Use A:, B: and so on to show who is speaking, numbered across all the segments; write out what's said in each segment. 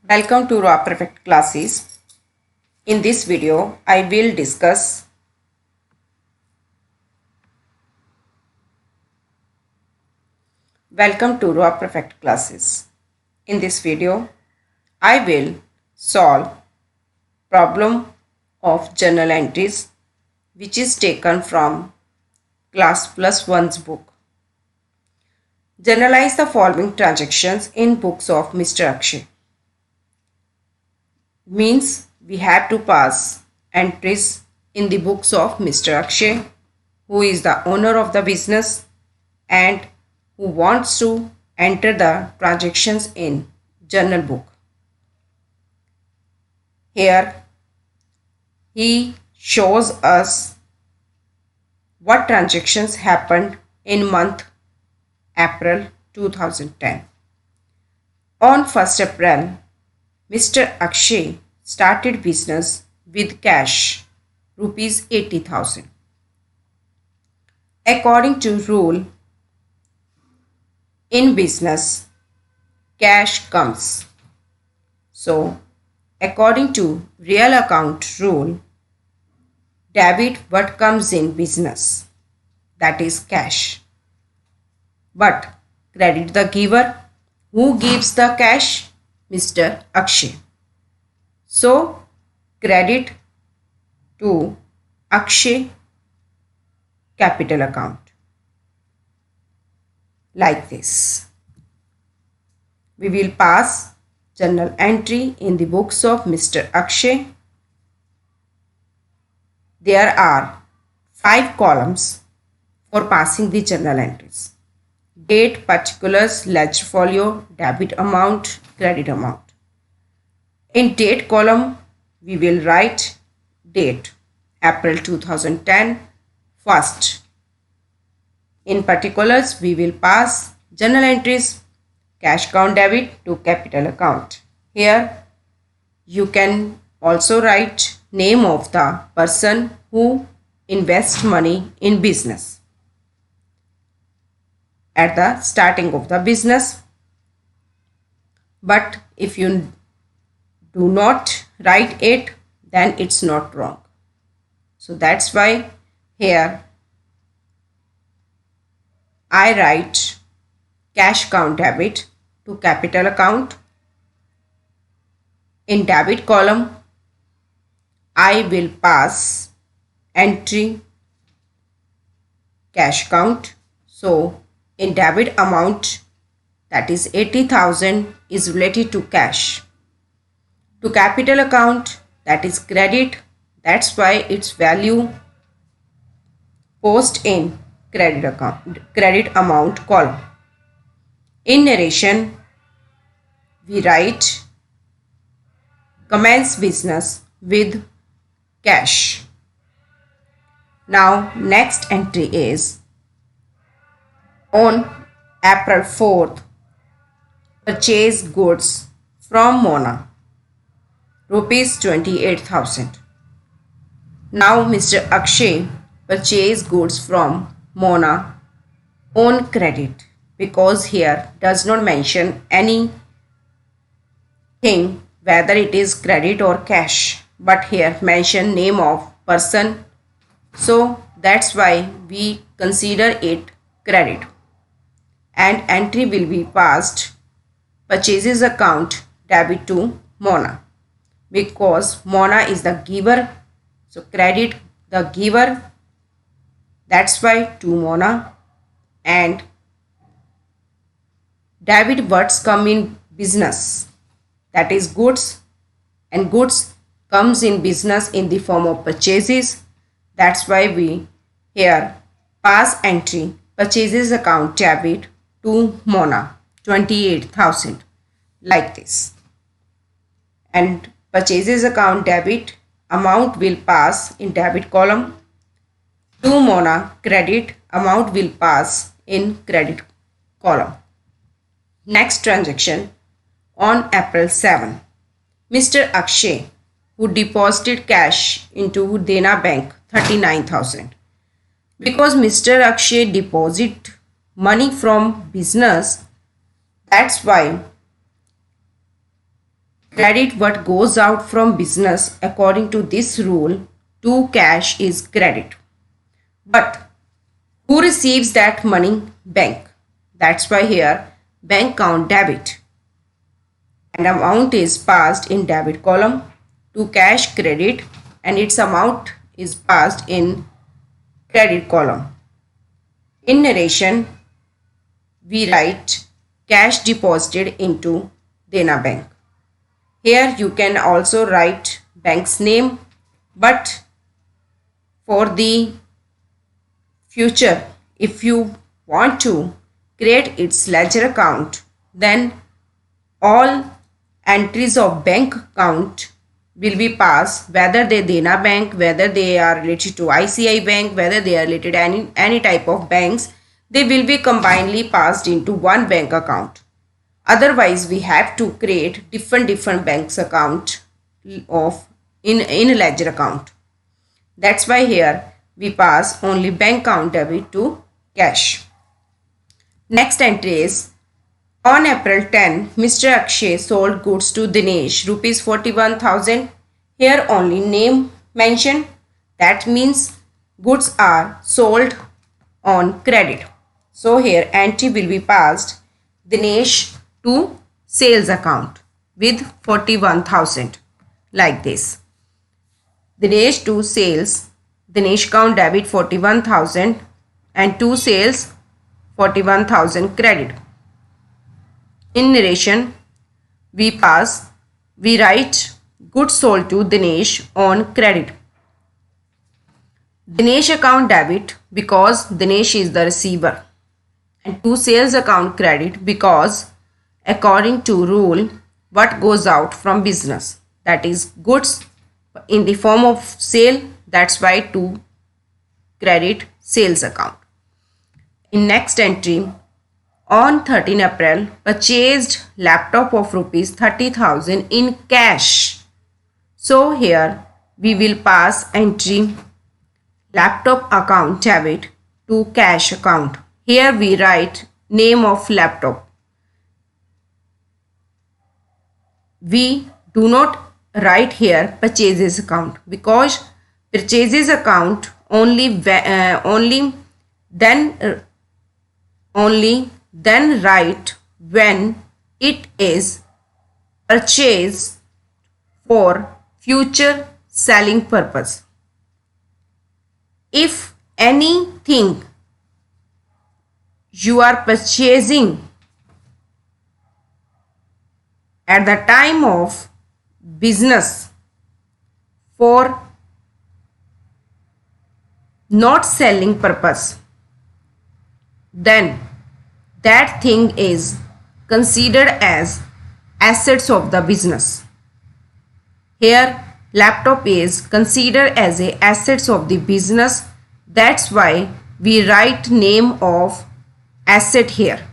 A: Welcome to Raw Perfect classes. In this video, I will discuss Welcome to Raw Perfect classes. In this video, I will solve problem of journal entries which is taken from class plus 1's book. Journalize the following transactions in books of Mr. Akshay. Means we have to pass entries in the books of Mr. Akshay, who is the owner of the business and who wants to enter the transactions in journal book. Here he shows us what transactions happened in month April 2010. On 1st April, Mr. Akshay started business with cash rupees 80,000. According to rule, in business, cash comes. So, according to real account rule, debit what comes in business, that is cash. But credit the giver. Who gives the cash? Mr. Akshay. So, credit to Akshay capital account. Like this. We will pass journal entry in the books of Mr. Akshay. There are 5 columns for passing the journal entries. Date, particulars, ledger folio, debit amount, credit amount. In date column, we will write date, April 2010, first. In particulars, we will pass journal entries, cash account debit to capital account. Here, you can also write name of the person who invests money in business at the starting of the business. But if you do not write it, then it's not wrong. So that's why here I write cash account debit to capital account. In debit column, I will pass entry cash account. So in debit amount, that is 80,000 is related to cash. To capital account, that is credit. That's why its value post in credit amount column. In narration, we write commence business with cash. Now next entry is on April 4th, purchase goods from Mona, rupees 28,000. Now Mr. Akshay purchased goods from Mona on credit because here does not mention anything whether it is credit or cash, but here mention name of person. So that's why we consider it credit. And entry will be passed purchases account debit to Mona because Mona is the giver. So credit the giver, that's why to Mona, and debit what's come in business, that is goods, and goods comes in business in the form of purchases. That's why we here pass entry purchases account debit to Mona 28,000 like this. And purchases account debit amount will pass in debit column. To Mona credit amount will pass in credit column. Next transaction on April 7. Mr. Akshay, who deposited cash into Dena Bank 39,000. Because Mr. Akshay deposit money from business, that's why credit what goes out from business according to this rule to cash is credit. But who receives that money? Bank. That's why here bank account debit and amount is passed in debit column to cash credit and its amount is passed in credit column. In narration, we write cash deposited into Dena Bank. Here you can also write bank's name, but for the future, if you want to create its ledger account, then all entries of bank account will be passed, whether they Dena Bank, whether they are related to ICI Bank, whether they are related to any type of banks, they will be combinedly passed into one bank account. Otherwise, we have to create different banks account of in ledger account. That's why here we pass only bank account debit to cash. Next entry is on April 10, Mr. Akshay sold goods to Dinesh rupees 41,000. Here only name mentioned. That means goods are sold on credit. So here entry will be passed Dinesh to sales account with 41,000 like this. Dinesh to sales, Dinesh account debit 41,000 and to sales 41,000 credit. In narration, we write goods sold to Dinesh on credit. Dinesh account debit because Dinesh is the receiver, and to sales account credit because according to rule what goes out from business, that is goods in the form of sale, that's why to credit sales account. In next entry, on 13 April, purchased laptop of rupees 30,000 in cash. So here we will pass entry laptop account debit to cash account. Here we write name of laptop. We do not write here purchases account because purchases account only then write when it is purchased for future selling purpose. If anything you are purchasing at the time of business for not selling purpose, then that thing is considered as assets of the business. Here laptop is considered as a assets of the business. That's why we write name of asset here.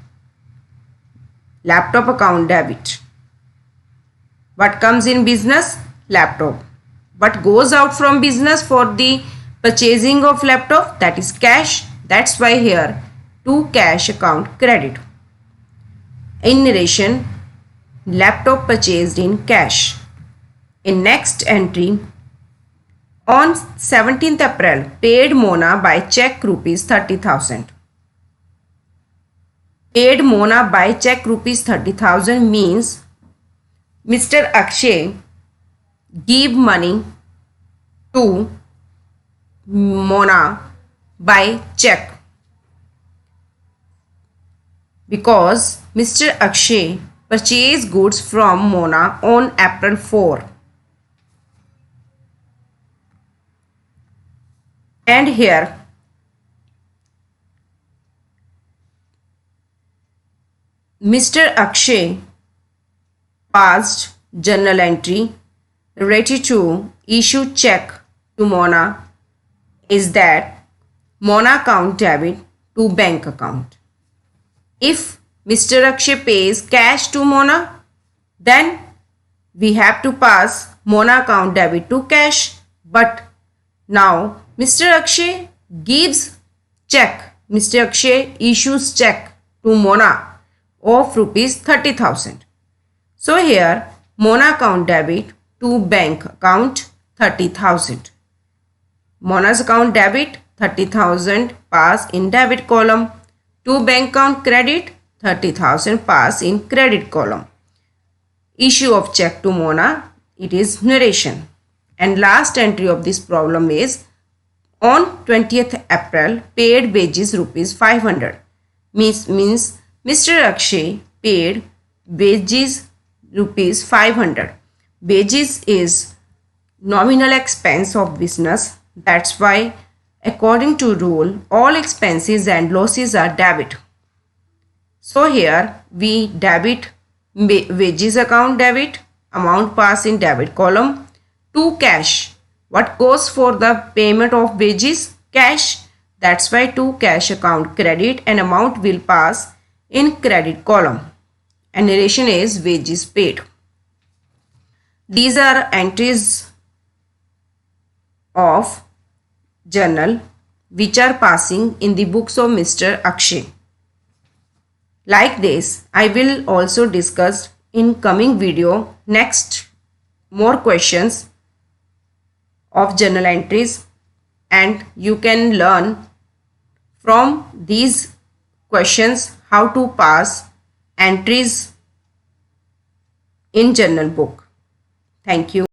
A: Laptop account debit. What comes in business? Laptop. What goes out from business for the purchasing of laptop? That is cash. That's why here to cash account credit. In narration, laptop purchased in cash. In next entry, on 17th April, paid Mona by check rupees 30,000. Paid Mona by check rupees 30,000 means Mr. Akshay give money to Mona by check because Mr. Akshay purchased goods from Mona on April 4. And here Mr. Akshay passed journal entry related to issue check to Mona is that Mona account debit to bank account. If Mr. Akshay pays cash to Mona, then we have to pass Mona account debit to cash. But now Mr. Akshay gives check. Mr. Akshay issues check to Mona of rupees 30,000. So here Mona account debit to bank account 30,000. Mona's account debit 30,000 pass in debit column. To bank account credit 30,000 pass in credit column. Issue of check to Mona, it is narration. And last entry of this problem is on 20th April paid wages rupees 500. Means Mr. Akshay paid wages rupees 500. Wages is nominal expense of business. That's why according to rule all expenses and losses are debit. So here we debit wages account debit, amount pass in debit column. To cash, what goes for the payment of wages? Cash. That's why to cash account credit and amount will pass in credit column. And narration is wages paid. These are entries of journal which are passing in the books of Mr. Akshay. Like this, I will also discuss in coming video next more questions of journal entries, and you can learn from these questions how to pass entries in journal book. Thank you.